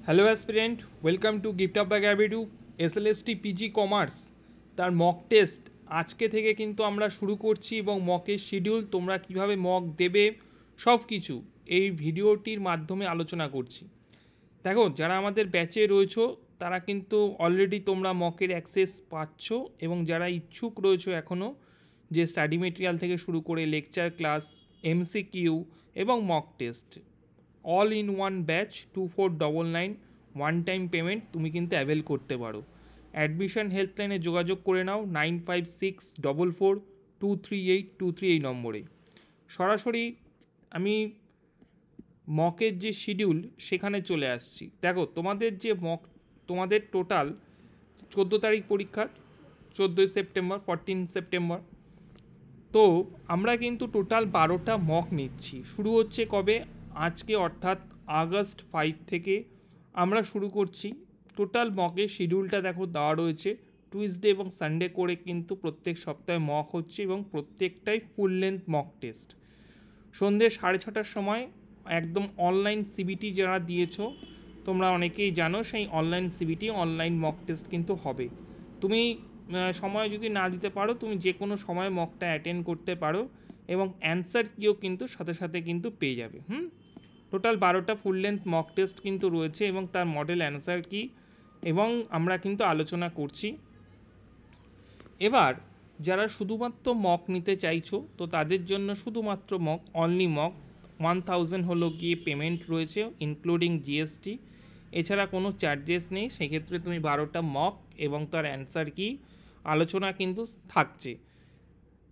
Hello aspirant, welcome to gift of the গ্যাবিটু SLST PG commerce. তার mock test আজকে থেকে কিন্তু আমরা শুরু করছি এবং মকের শিডিউল, তোমরা কিভাবে মক দেবে সব কিছু এই ভিডিওটির মাধ্যমে আলোচনা করছি। দেখো, যারা আমাদের ব্যাচে রয়েছো তারা কিন্তু অলরেডি তোমরা মকের অ্যাক্সেস পাচ্ছ, এবং যারা ইচ্ছুক রয়েছো এখনও যে স্টাডি মেটেরিয়াল থেকে শুরু করে লেকচার ক্লাস, এমসিকিউ এবং mock test all in one batch 2499 one time payment তুমি কিন্তু অ্যাভেল করতে পারো। অ্যাডমিশন হেল্পলাইনে যোগাযোগ করে নাও 9564423823 এই নম্বরে। সরাসরি আমি মকের যে শিডিউল সেখানে চলে আসছি। দেখো, তোমাদের যে মক, তোমাদের টোটাল 14 তারিখ পরীক্ষা, 14 সেপ্টেম্বর, 14 সেপ্টেম্বর। তো আমরা কিন্তু টোটাল 12টা মক নিচ্ছি। শুরু হচ্ছে কবে? আজকে, অর্থাৎ আগস্ট 5 থেকে আমরা শুরু করছি। টোটাল মকের শিডিউলটা দেখো দেওয়া রয়েছে। টুইসডে এবং সানডে করে কিন্তু প্রত্যেক সপ্তাহে মক হচ্ছে, এবং প্রত্যেকটাই ফুল লেন্থ মক টেস্ট। সন্ধ্যে 6:30টার সময় একদম অনলাইন সিবিটি যারা দিয়েছো তোমরা অনেকেই জানো, সেই online CBT online mock test কিন্তু হবে। তুমি সময় যদি না দিতে পারো, তুমি যে কোনো সময় মকটা অ্যাটেন্ড করতে পারো, এবং অ্যান্সার কিও কিন্তু সাথে সাথে কিন্তু পেয়ে যাবে। টোটাল 12টা ফুল লেন্থ মক টেস্ট কিন্তু রয়েছে, এবং তার মডেল অ্যান্সার কি এবং আমরা কিন্তু আলোচনা করছি। এবার যারা শুধুমাত্র মক নিতে চাইছো, তো তাদের জন্য শুধুমাত্র মক, অনলি মক 1000 হলো গিয়ে পেমেন্ট রয়েছে ইনক্লুডিং জিএসটি। এছাড়া কোনো চার্জেস নেই। সেক্ষেত্রে তুমি 12টা মক এবং তার অ্যান্সার কি আলোচনা কিন্তু থাকছে।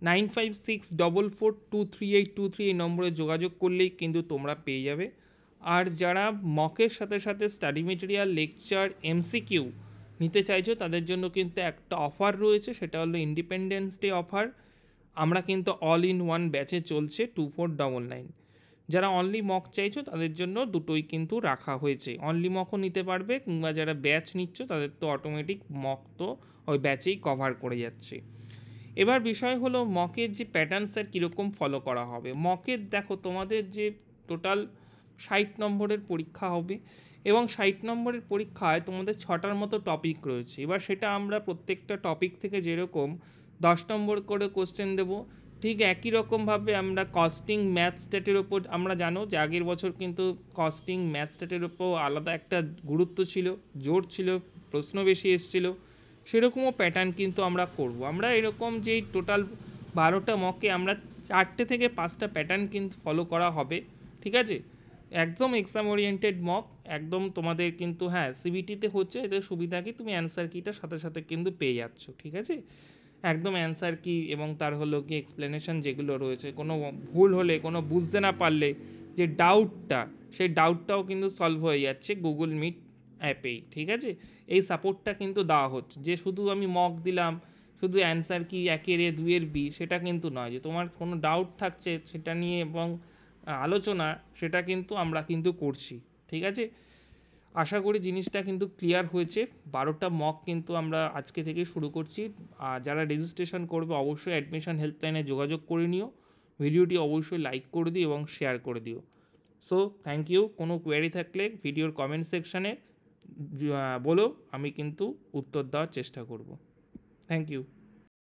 9564423823 এই নম্বরে যোগাযোগ করলেই কিন্তু তোমরা পেয়ে যাবে। আর যারা মকের সাথে সাথে স্টাডি মেটেরিয়াল, লেকচার, এমসিকিউ নিতে চাইছো তাদের জন্য কিন্তু একটা অফার রয়েছে, সেটা হলো ইন্ডিপেন্ডেন্স ডে অফার। আমরা কিন্তু অল ইন ওয়ান ব্যাচে চলছে 2499। যারা অনলি মক চাইছো তাদের জন্য দুটোই কিন্তু রাখা হয়েছে। অনলি মকও নিতে পারবে, কিংবা যারা ব্যাচ নিচ্ছ তাদের তো অটোমেটিক মক তো ওই ব্যাচেই কভার করে যাচ্ছে। এবার বিষয় হলো মকের যে প্যাটার্ন স্যার কীরকম ফলো করা হবে। মকের দেখো, তোমাদের যে টোটাল 60 নম্বরের পরীক্ষা হবে, এবং 60 নম্বরের পরীক্ষায় তোমাদের 6টার মতো টপিক রয়েছে। এবার সেটা আমরা প্রত্যেকটা টপিক থেকে যেরকম 10 নম্বর করে কোশ্চেন দেবো, ঠিক একই রকমভাবে আমরা কস্টিং, ম্যাথ স্ট্যাটের ওপর, আমরা জানো যে আগের বছর কিন্তু কস্টিং, ম্যাথ স্ট্যাটের ওপর আলাদা একটা গুরুত্ব ছিল, জোর ছিল, প্রশ্ন বেশি এসেছিলো, সেরকমও প্যাটার্ন কিন্তু আমরা করব। আমরা এরকম যেই টোটাল 12টা মকে আমরা 4টে থেকে 5টা প্যাটার্ন কিন্তু ফলো করা হবে, ঠিক আছে? একদম এক্সাম ওরিয়েন্টেড মক, একদম তোমাদের কিন্তু, হ্যাঁ সিবিটিতে হচ্ছে, এদের সুবিধা কি তুমি অ্যান্সার কিটা সাথে সাথে কিন্তু পেয়ে যাচ্ছ, ঠিক আছে? একদম অ্যান্সার কি এবং তার হলো কি এক্সপ্লেনেশন যেগুলো রয়েছে, কোনো ভুল হলে, কোনো বুঝতে না পারলে যে ডাউটটা, সেই ডাউটটাও কিন্তু সলভ হয়ে যাচ্ছে গুগল মিট অ্যাপেই, ঠিক আছে? এই সাপোর্টটা কিন্তু দেওয়া হচ্ছে, যে শুধু আমি মক দিলাম, শুধু অ্যান্সার কি 1-এর A 2-এর B, সেটা কিন্তু নয়। যে তোমার কোনো ডাউট থাকছে সেটা নিয়ে এবং আলোচনা, সেটা কিন্তু আমরা কিন্তু করছি, ঠিক আছে? আশা করি জিনিসটা কিন্তু ক্লিয়ার হয়েছে। 12টা মক কিন্তু আমরা আজকে থেকে শুরু করছি। আর যারা রেজিস্ট্রেশন করবে অবশ্যই অ্যাডমিশন হেল্পলাইনে যোগাযোগ করে নিও। ভিডিওটি অবশ্যই লাইক করে দিও এবং শেয়ার করে দিও। So thank you. কোনো কোয়েরি থাকলে ভিডিওর কমেন্ট সেকশানে বলো, আমি কিন্তু উত্তর দেওয়ার চেষ্টা করব। Thank you.